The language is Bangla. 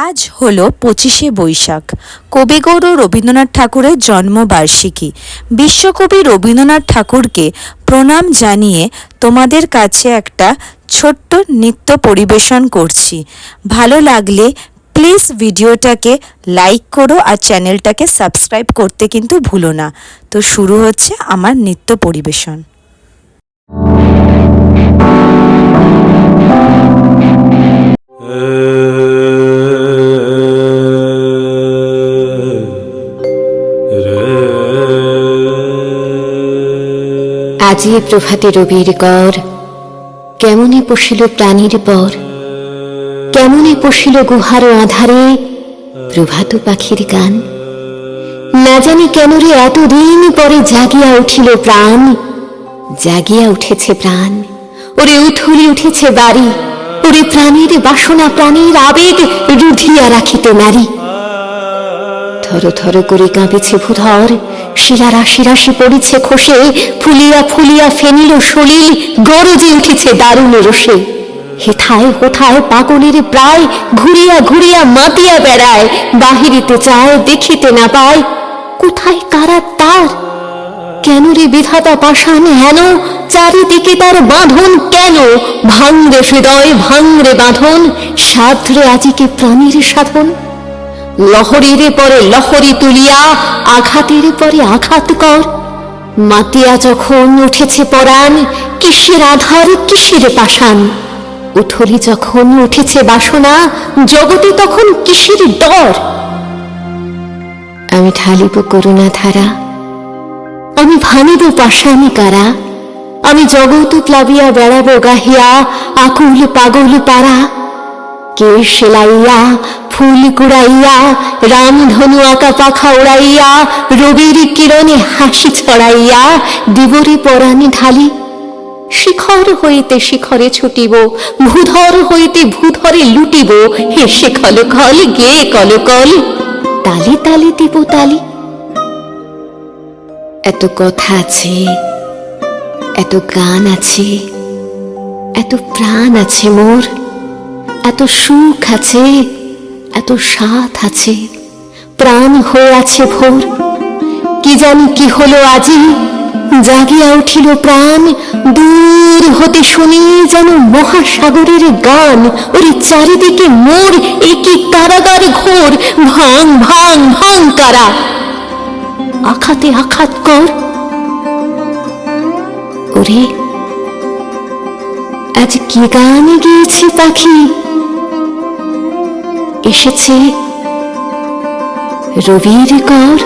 আজ হলো 25শে বৈশাখ, কবিগুরু রবীন্দ্রনাথ ঠাকুরের জন্মবার্ষিকী। বিশ্বকবি রবীন্দ্রনাথ ঠাকুরকে প্রণাম জানিয়ে তোমাদের কাছে একটা ছোট্ট নৃত্য পরিবেশন করছি। ভালো লাগলে প্লিজ ভিডিওটাকে লাইক করো আর চ্যানেলটাকে সাবস্ক্রাইব করতে কিন্তু ভুলো না। তো শুরু হচ্ছে আমার নৃত্য পরিবেশন। আজি প্রভাতে রবির কর, কেমনে পশিল প্রাণীর পর, কেমনে পশিল গুহার আধারে প্রভাত পাখির গান। না জানি কেন রে এতদিন পরে জাগিয়া উঠিল প্রাণ, জাগিয়া উঠেছে প্রাণ। ওরে উথলি উঠেছে বাড়ি, ওরে প্রাণীর বাসনা প্রাণীর আবেগ রুধিয়া রাখিতে নারী। থর থর করে কাঁপেছে ভূধর, শিলা রাশি রাশি পড়েছে খসে, ফুলিয়া ফুলিয়া ফেনিল সলিল, গরজে উঠেছে দারুণ রোষে। হেথায় হোথায় পাগলের প্রায়, ঘুরিয়া ঘুরিয়া মাতিয়া বেড়ায়, বাহিরিতে চায় দেখিতে না পায়, কোথায় কারা তার। কেন রে বিধাতা পাষাণ হেন, চারিদিকে তার বাঁধন কেন। ভাঙরে হৃদয় ভাঙরে বাঁধন, সাধ্রে আজিকে প্রাণীর সাধন। লহরীর পরে লহরী তুলিয়া, আঘাতের পরে আঘাত কর। মাতিয়া যখন উঠেছে পরাণ, কিসের আধার কিসের পাষাণ। উথলি যখন উঠেছে বাসনা, জগতে তখন কিসের ডর। আমি ঢালিব করুণা ধারা, আমি ভাঙিব পাষাণী কারা। আমি জগৎ প্লাবিয়া বেড়াবো গাহিয়া, আকুল পাগল পারা। কে সেলাইয়া ফুল কুড়াইয়া, রামধনু আঁকা পাখা উড়াইয়া, রবির কিরণে হাসি ছড়াইয়া দিবরে পরাণে ঢালি। শিখর হইতে শিখরে ছুটিব, ভূধর হইতে ভূধরে লুটিব, হেসে খলখল গে কলকল, তালে তালে দিব তালি। এত কথা আছে, এত গান আছে, এত প্রাণ আছে মোর, এত সুখ আছে, এত সাথ আছে, প্রাণ হয়ে আছে ভোর। কি জানি কি হলো আজি, জাগিয়া উঠিল প্রাণ। দূর হতে শুনি যেন মহাসাগরের গান। ওরে চারিদিকে মোর একই কারাগার ঘোর, ভাঙ ভাঙ ভাঙ কারা, আঘাতে আঘাত কর। ওরে আজ কি গানে গিয়েছে পাখি, এসেছে রবির কর।